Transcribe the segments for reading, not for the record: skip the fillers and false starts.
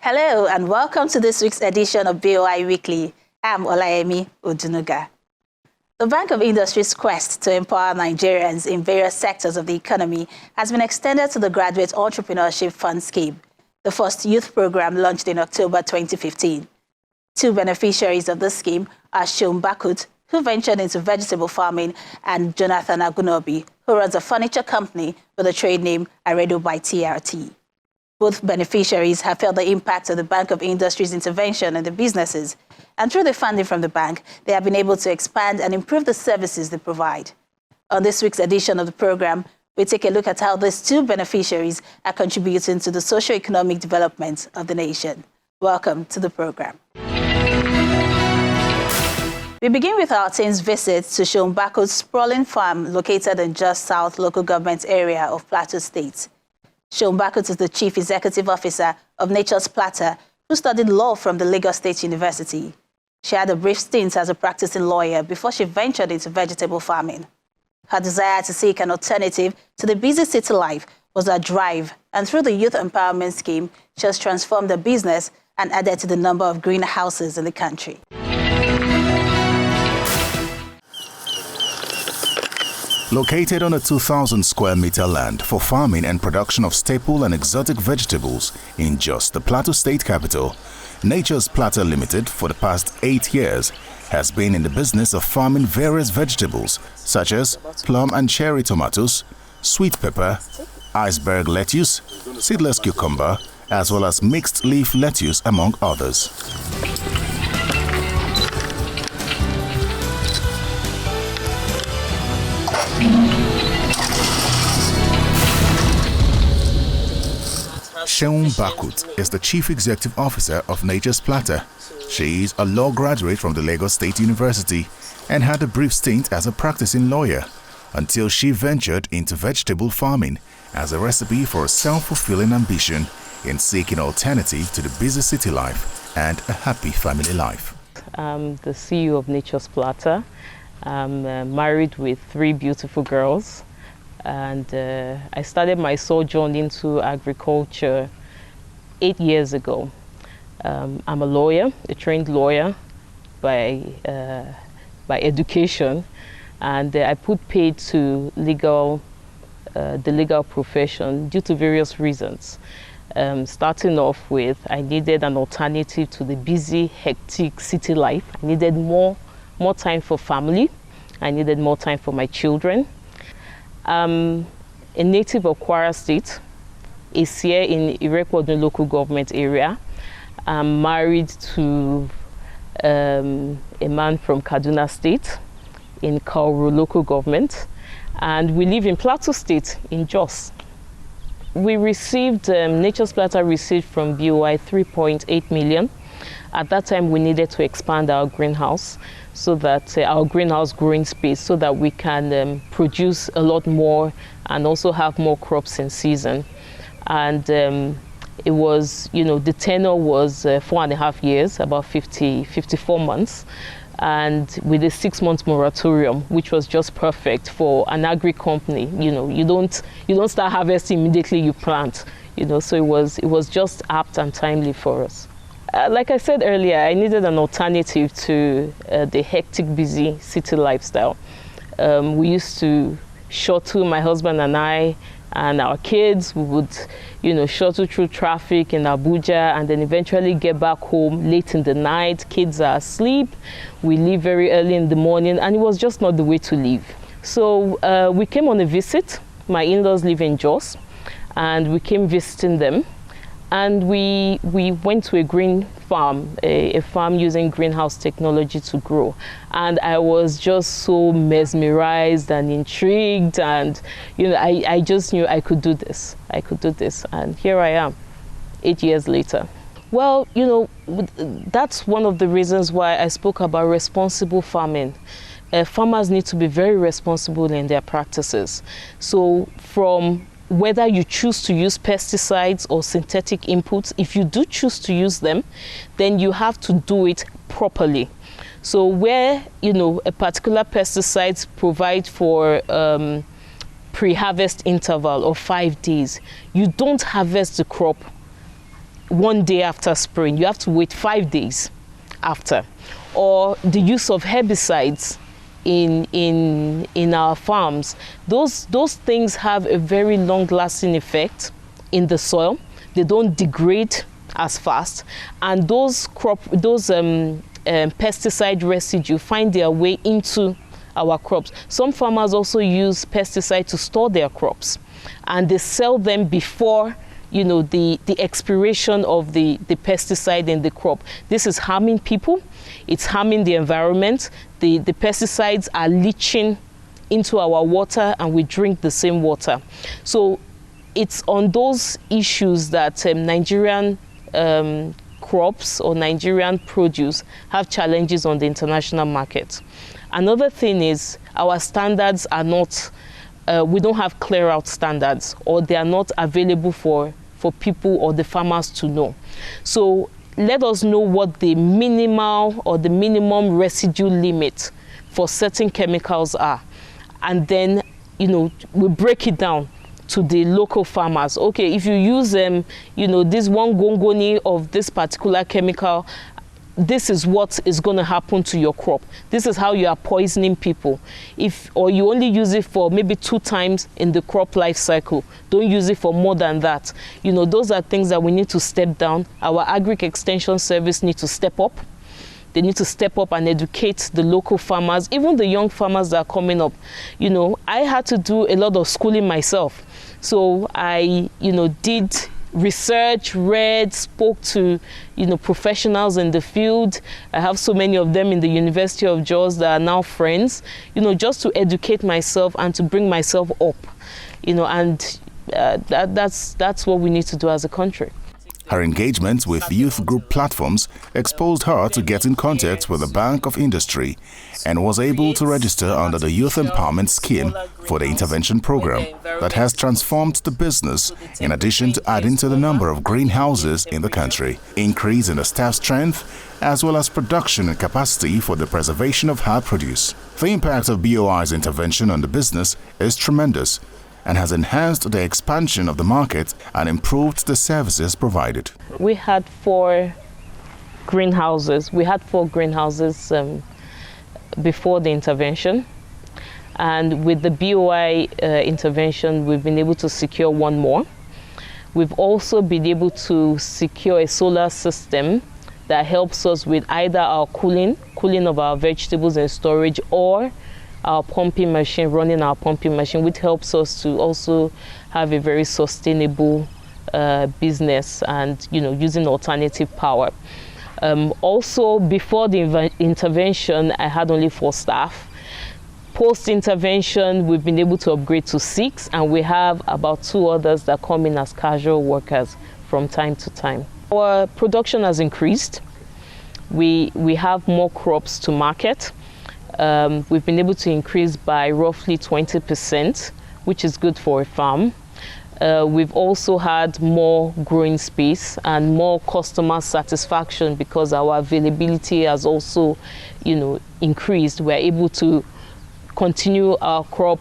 Hello and welcome to this week's edition of BOI Weekly. I'm Olayemi Odunuga. The Bank of Industry's quest to empower Nigerians in various sectors of the economy has been extended to the Graduate Entrepreneurship Fund Scheme, the first youth program launched in October 2015. Two beneficiaries of the scheme are Seun Bakut, who ventured into vegetable farming, and Jonathan Agunobi, who runs a furniture company with the trade name Aredo by TRT. Both beneficiaries have felt the impact of the Bank of Industry's intervention in the businesses, and through the funding from the bank, they have been able to expand and improve the services they provide. On this week's edition of the program, we take a look at how these two beneficiaries are contributing to the socio-economic development of the nation. Welcome to the program. We begin with our team's visit to Seun Bakut's sprawling farm located in Jos South local government area of Plateau State. Seun Bakut is the Chief Executive Officer of Nature's Plateau, who studied law from the Lagos State University. She had a brief stint as a practicing lawyer before she ventured into vegetable farming. Her desire to seek an alternative to the busy city life was her drive, and through the Youth Empowerment Scheme, she has transformed the business and added to the number of greenhouses in the country. Located on a 2,000 square meter land for farming and production of staple and exotic vegetables in Jos, the Plateau State capital, Nature's Plateau Limited for the past 8 years has been in the business of farming various vegetables such as plum and cherry tomatoes, sweet pepper, iceberg lettuce, seedless cucumber, as well as mixed leaf lettuce, among others. Seun Bakut is the Chief Executive Officer of Nature's Plateau. She is a law graduate from the Lagos State University and had a brief stint as a practicing lawyer until she ventured into vegetable farming as a recipe for a self-fulfilling ambition in seeking alternative to the busy city life and a happy family life. I'm the CEO of Nature's Plateau. I'm married with 3 beautiful girls. And I started my sojourn into agriculture 8 years ago. I'm a lawyer, a trained lawyer by education, and I put paid to the legal profession due to various reasons. Starting off with, I needed an alternative to the busy, hectic city life. I needed more time for family. I needed more time for my children. I'm a native of Kwara State, is here in Irekwodun local government area. I'm married to a man from Kaduna State in Kauru local government, and we live in Plateau State in Jos. We received, Nature's Plateau received from BOI 3.8 million. At that time, we needed to expand our greenhouse, so that our greenhouse growing space, so that we can produce a lot more and also have more crops in season. And it was, the tenure was 4.5 years, about 54 months, and with a 6-month moratorium, which was just perfect for an agri company. You don't start harvesting immediately you plant. So it was just apt and timely for us. Like I said earlier, I needed an alternative to the hectic, busy city lifestyle. We used to shuttle, my husband and I, and our kids. We would, shuttle through traffic in Abuja and then eventually get back home late in the night. Kids are asleep. We leave very early in the morning, and it was just not the way to live. So we came on a visit. My in-laws live in Jos, and we came visiting them. And we went to a green farm, a farm using greenhouse technology to grow. And I was just so mesmerized and intrigued, and I just knew I could do this. I could do this, and here I am, 8 years later. Well, that's one of the reasons why I spoke about responsible farming. Farmers need to be very responsible in their practices. So from whether you choose to use pesticides or synthetic inputs, if you do choose to use them, then you have to do it properly. So where, a particular pesticides provide for pre-harvest interval of 5 days, you don't harvest the crop one day after spraying. You have to wait 5 days after. Or the use of herbicides in our farms. Those things have a very long-lasting effect in the soil. They don't degrade as fast, and those pesticide residue find their way into our crops. Some farmers also use pesticide to store their crops, and they sell them before the expiration of the pesticide in the crop. This is harming people. It's harming the environment. The pesticides are leaching into our water, and we drink the same water. So it's on those issues that Nigerian crops or Nigerian produce have challenges on the international market. Another thing is our standards are not, we don't have clear out standards, or they are not available for people or the farmers to know. So let us know what the minimal or the minimum residue limit for certain chemicals are. And then, we break it down to the local farmers. Okay, if you use this 1 gongoni of this particular chemical, this is what is going to happen to your crop. This is how you are poisoning people. Or you only use it for maybe 2 times in the crop life cycle. Don't use it for more than that. Those are things that we need to step down. Our Agric Extension Service need to step up. They need to step up and educate the local farmers, even the young farmers that are coming up. I had to do a lot of schooling myself. So I, did research, read, spoke to, professionals in the field. I have so many of them in the University of Jos that are now friends, just to educate myself and to bring myself up, that's what we need to do as a country. Her engagement with youth group platforms exposed her to get in contact with the Bank of Industry and was able to register under the Youth Empowerment Scheme for the intervention program that has transformed the business, in addition to adding to the number of greenhouses in the country, increase in the staff strength, as well as production and capacity for the preservation of her produce. The impact of BOI's intervention on the business is tremendous and has enhanced the expansion of the market and improved the services provided. We had 4 greenhouses. Before the intervention. And with the BOI intervention, we've been able to secure 1 more. We've also been able to secure a solar system that helps us with either our cooling of our vegetables in storage, or our pumping machine, running our pumping machine, which helps us to also have a very sustainable business and, using alternative power. Also, before the intervention, I had only 4 staff. Post-intervention, we've been able to upgrade to 6, and we have about 2 others that come in as casual workers from time to time. Our production has increased. We have more crops to market. We've been able to increase by roughly 20%, which is good for a farm. We've also had more growing space and more customer satisfaction because our availability has also, increased. We're able to continue our crop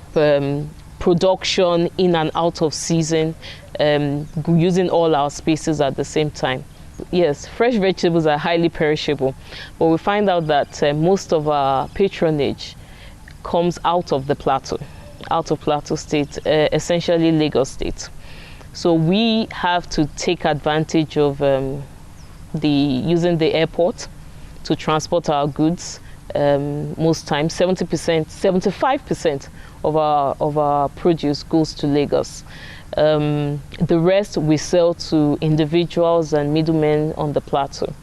production in and out of season, using all our spaces at the same time. Yes, fresh vegetables are highly perishable, but we find out that most of our patronage comes out of the Plateau State, essentially Lagos State. So we have to take advantage of using the airport to transport our goods. Most times, 75% of our produce goes to Lagos. The rest we sell to individuals and middlemen on the Plateau.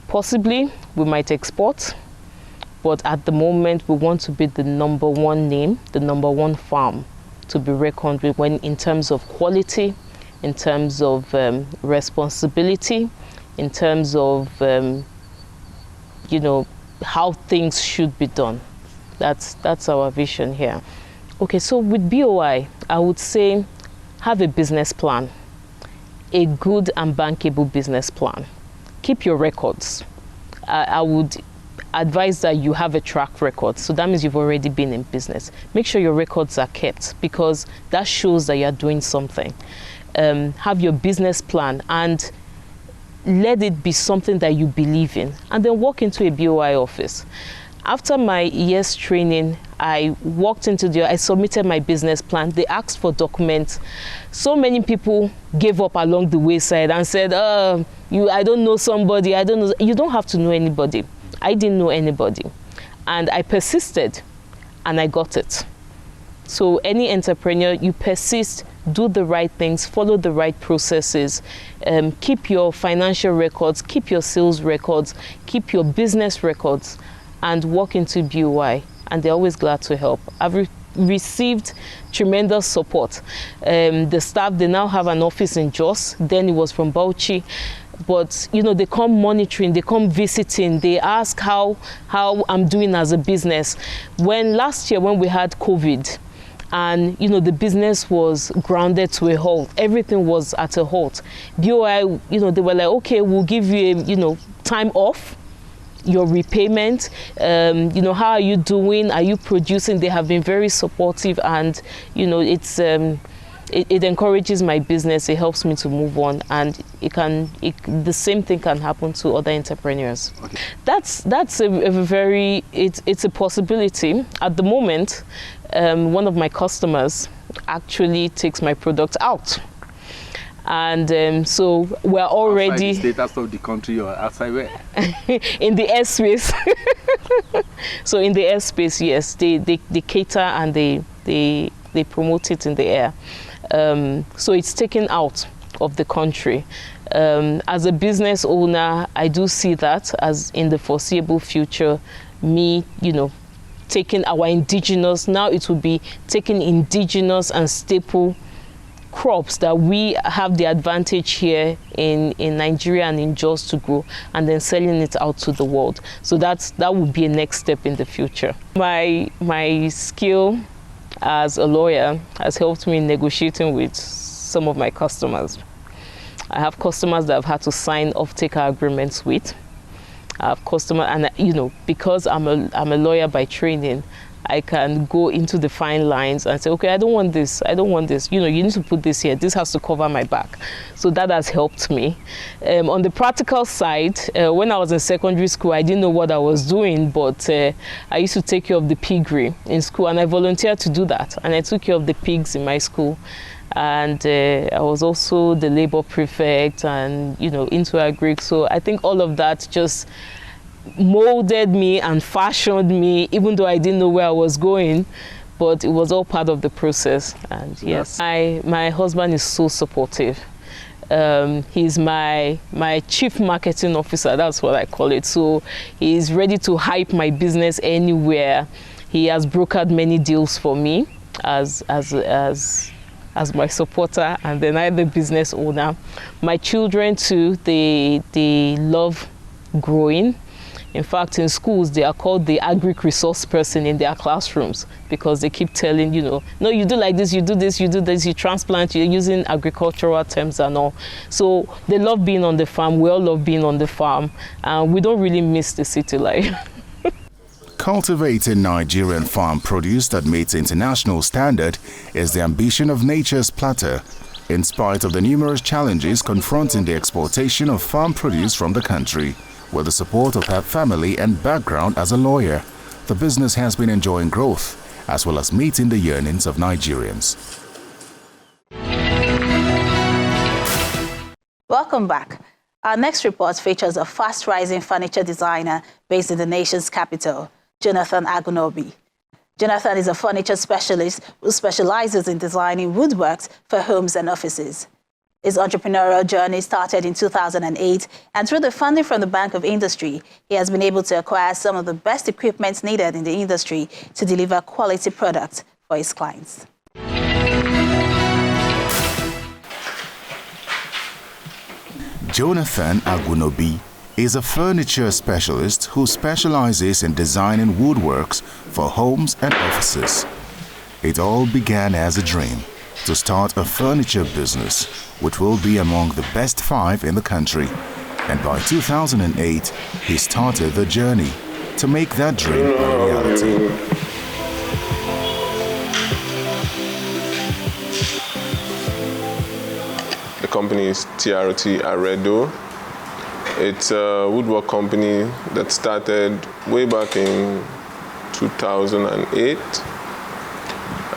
Possibly we might export, but at the moment we want to be the #1 name, the #1 farm to be reckoned with in terms of quality, in terms of responsibility, in terms of how things should be done. That's our vision here. Okay, so with BOI, I would say have a business plan, a good and bankable business plan. Keep your records. I would advise that you have a track record. So that means you've already been in business. Make sure your records are kept because that shows that you're doing something. have your business plan, and let it be something that you believe in, and then walk into a BOI office. After my year's training, I walked into I submitted my business plan. They asked for documents. So many people gave up along the wayside and said, I don't know somebody, I don't know. You don't have to know anybody. I didn't know anybody. And I persisted, and I got it. So any entrepreneur, you persist, do the right things, follow the right processes, keep your financial records, keep your sales records, keep your business records, and walk into BOI. And they're always glad to help. I've received tremendous support. The staff, they now have an office in Jos. Then it was from Bauchi. But, they come monitoring, they come visiting, they ask how I'm doing as a business. Last year, when we had COVID, and the business was grounded to a halt, everything was at a halt. BOI, they were like, okay, we'll give you time off, your repayment, how are you doing, are you producing? They have been very supportive, and it's it encourages my business, it helps me to move on, and the same thing can happen to other entrepreneurs. Okay. That's a very, it's a possibility. At the moment, one of my customers actually takes my product out. And so we're already... Outside the status of the country, or outside where? In the airspace. So in the airspace, yes, they cater and they promote it in the air. So it's taken out of the country. As a business owner, I do see that as in the foreseeable future, me, taking our indigenous, now it will be taking indigenous and staple crops that we have the advantage here in Nigeria and in Jos to grow, and then selling it out to the world. So that would be a next step in the future. My skill as a lawyer has helped me in negotiating with some of my customers. I have customers that I've had to sign off-taker agreements with. I have customers, and because I'm a lawyer by training, I can go into the fine lines and say, okay, I don't want this, you need to put this here, this has to cover my back. So that has helped me. On the practical side, when I was in secondary school, I didn't know what I was doing, but I used to take care of the piggery in school, and I volunteered to do that, and I took care of the pigs in my school. And I was also the labor prefect and, into agric. So I think all of that just molded me and fashioned me, even though I didn't know where I was going, but it was all part of the process. And yes, my husband is so supportive. He's my chief marketing officer, that's what I call it. So he's ready to hype my business anywhere. He has brokered many deals for me as my supporter, and then I'm the business owner. My children too, they love growing. In fact, in schools, they are called the agric resource person in their classrooms, because they keep telling, no, you do like this, you do this, you do this, you transplant, you're using agricultural terms and all. So they love being on the farm. We all love being on the farm. And we don't really miss the city life. Cultivating Nigerian farm produce that meets international standard is the ambition of Nature's Plateau. In spite of the numerous challenges confronting the exportation of farm produce from the country, with the support of her family and background as a lawyer, the business has been enjoying growth as well as meeting the yearnings of Nigerians. Welcome back. Our next report features a fast-rising furniture designer based in the nation's capital, Jonathan Agunobi. Jonathan is a furniture specialist who specializes in designing woodworks for homes and offices. His entrepreneurial journey started in 2008, and through the funding from the Bank of Industry, he has been able to acquire some of the best equipment needed in the industry to deliver quality products for his clients. Jonathan Agunobi is a furniture specialist who specializes in designing woodworks for homes and offices. It all began as a dream to start a furniture business, which will be among the best 5 in the country. And by 2008, he started the journey to make that dream a reality. The company is TRT Aredo. It's a woodwork company that started way back in 2008.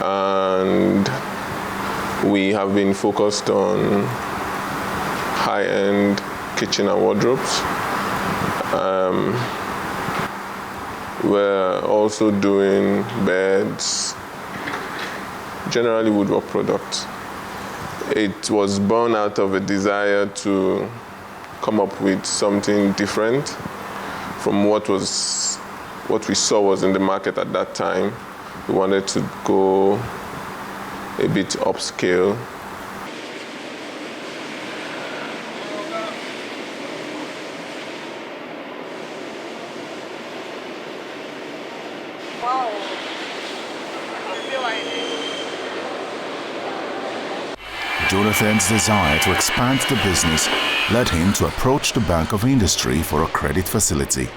And we have been focused on high-end kitchen and wardrobes. We're also doing beds, generally woodwork products. It was born out of a desire to come up with something different from what we saw was in the market at that time. We wanted to go a bit upscale. Jonathan's desire to expand the business led him to approach the Bank of Industry for a credit facility,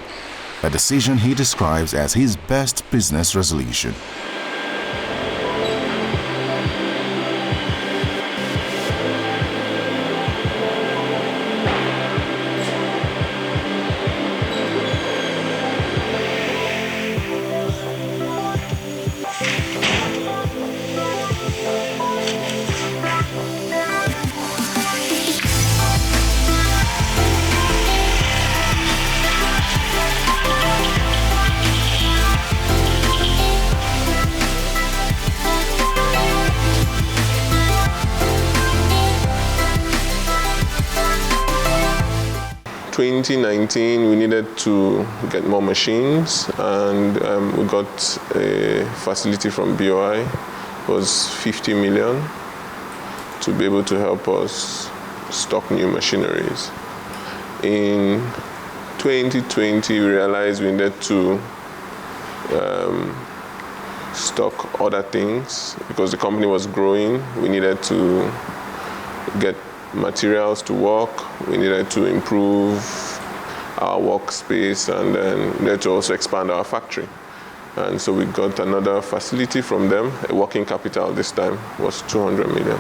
a decision he describes as his best business resolution. In 2019, we needed to get more machines, and we got a facility from BOI. It was 50 million to be able to help us stock new machineries. In 2020, we realized we needed to stock other things because the company was growing. We needed to get materials to work. We needed to improve our workspace, and then we needed to also expand our factory. And so we got another facility from them. A working capital this time was 200 million.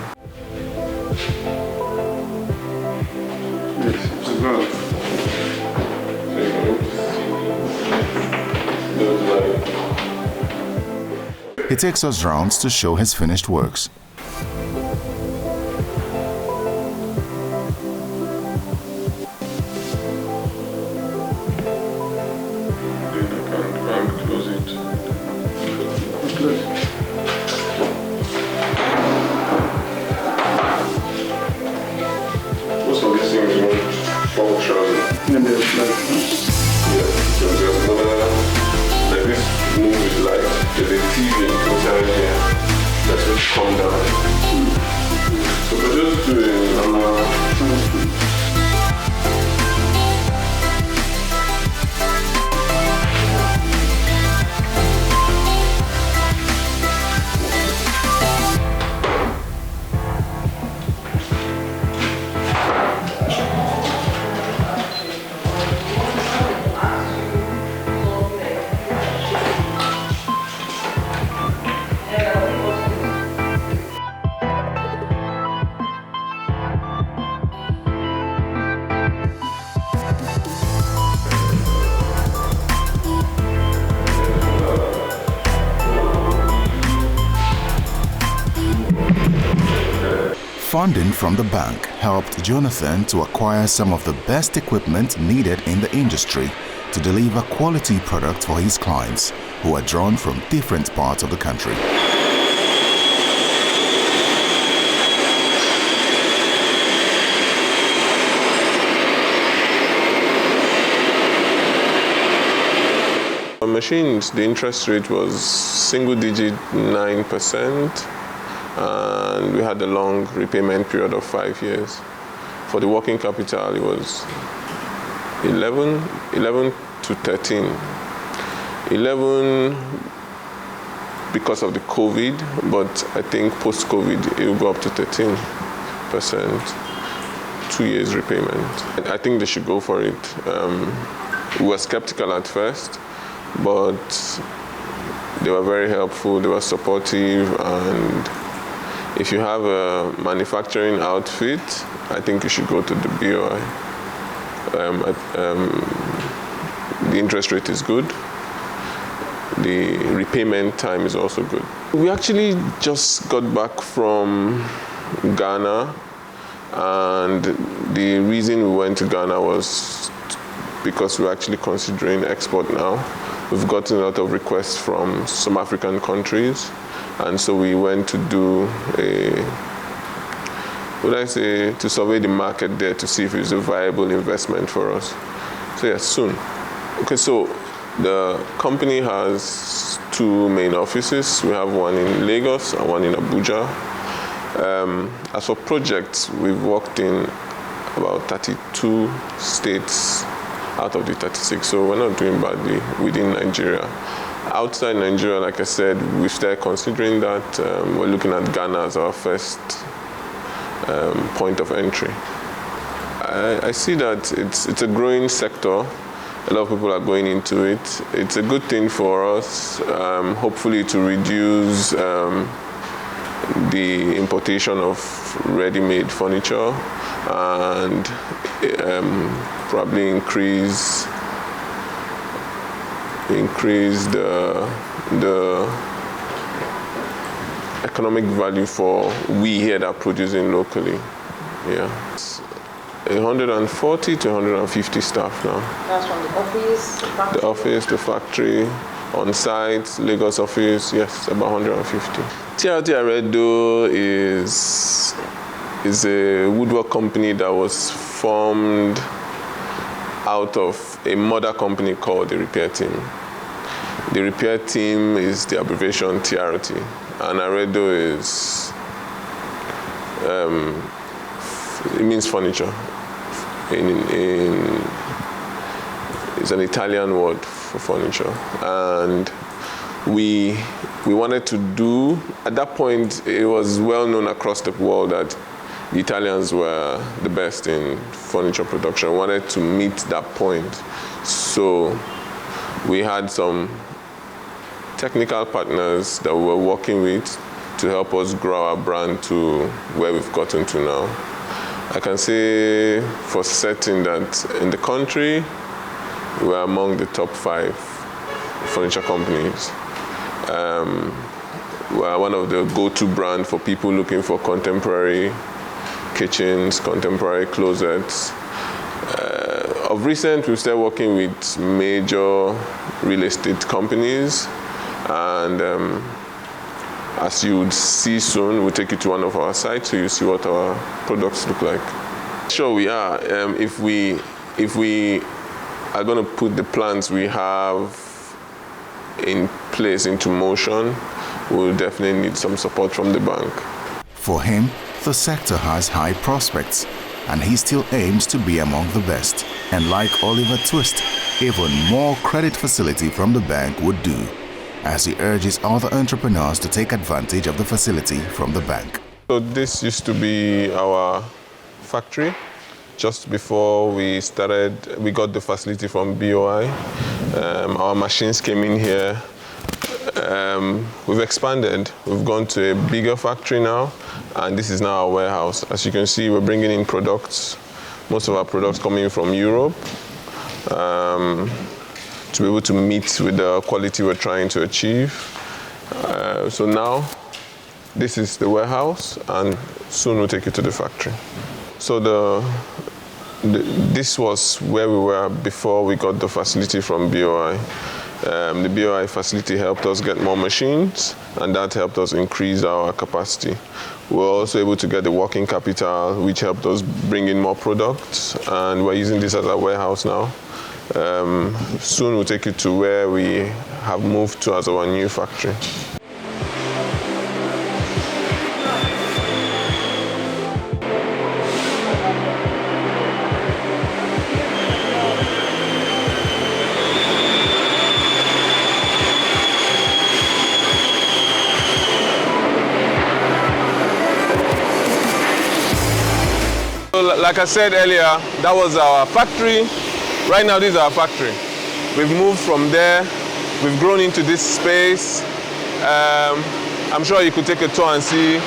He takes us rounds to show his finished works. Most of these things won't function. Like this movie light, there's a TV inside here that's just come down. So we're just doing Funding from the bank helped Jonathan to acquire some of the best equipment needed in the industry to deliver quality products for his clients, who are drawn from different parts of the country. On machines, the interest rate was single-digit 9%. And we had a long repayment period of 5 years. For the working capital, it was 11 to 13. 11 because of the COVID, but I think post-COVID, it will go up to 13%, 2 years repayment. I think they should go for it. We were skeptical at first, but they were very helpful, they were supportive, and If you have a manufacturing outfit, I think you should go to the BOI. The interest rate is good. The repayment time is also good. We actually just got back from Ghana, and the reason we went to Ghana was because we're actually considering export now. We've gotten a lot of requests from some African countries, and so we went to do to survey the market there to see if it's a viable investment for us. So yes, soon. Okay, so the company has two main offices. We have one in Lagos and one in Abuja. As for projects, we've worked in about 32 states out of the 36, so we're not doing badly within Nigeria. Outside Nigeria, like I said, we started considering that. We're looking at Ghana as our first point of entry. I see that it's a growing sector. A lot of people are going into it. It's a good thing for us, hopefully to reduce the importation of ready-made furniture and probably increase the economic value for we here that are producing locally. Yeah. It's 140 to 150 staff now. That's from the office, the factory? The office, the factory, on site, Lagos office, yes, about 150. TRT Aredo is a woodwork company that was formed out of a mother company called the Repair Team. The Repair Team is the abbreviation TRT, and Aredo is, it means furniture. It's an Italian word for furniture. And we wanted to do, at that point, it was well known across the world that the Italians were the best in furniture production. We wanted to meet that point. So we had some technical partners that we were working with to help us grow our brand to where we've gotten to now. I can say for certain that in the country, we're among the top 5 furniture companies. We're one of the go-to brands for people looking for contemporary kitchens, contemporary closets. Of recent, we've started working with major real estate companies, and as you would see soon, we'll take you to one of our sites so you see what our products look like. Sure, we are. If we are going to put the plans we have in place into motion, we'll definitely need some support from the bank. For him, the sector has high prospects, and he still aims to be among the best. And like Oliver Twist, even more credit facility from the bank would do, as he urges other entrepreneurs to take advantage of the facility from the bank. So this used to be our factory. Just before we started, we got the facility from BOI. Our machines came in here. We've expanded. We've gone to a bigger factory now, and this is now our warehouse. As you can see, we're bringing in products. Most of our products coming from Europe. To be able to meet with the quality we're trying to achieve. So now, this is the warehouse, and soon we'll take you to the factory. So this was where we were before we got the facility from BOI. The BOI facility helped us get more machines, and that helped us increase our capacity. We were also able to get the working capital, which helped us bring in more products, and we're using this as our warehouse now. Soon we'll take you to where we have moved to as our new factory. Like I said earlier, that was our factory. Right now, this is our factory. We've moved from there. We've grown into this space. I'm sure you could take a tour and see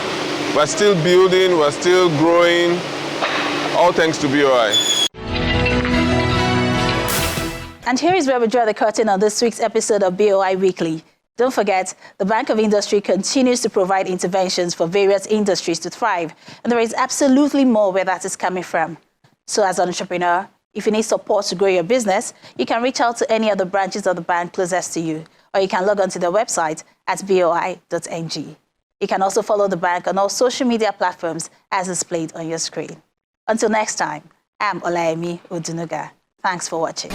We're still building, we're still growing, all thanks to BOI. And here is where we draw the curtain on this week's episode of BOI Weekly. Don't forget, the Bank of Industry continues to provide interventions for various industries to thrive, and there is absolutely more where that is coming from. So as an entrepreneur, if you need support to grow your business, you can reach out to any of the branches of the bank closest to you, or you can log on to their website at boi.ng. You can also follow the bank on all social media platforms as displayed on your screen. Until next time, I'm Olayemi Odunuga. Thanks for watching.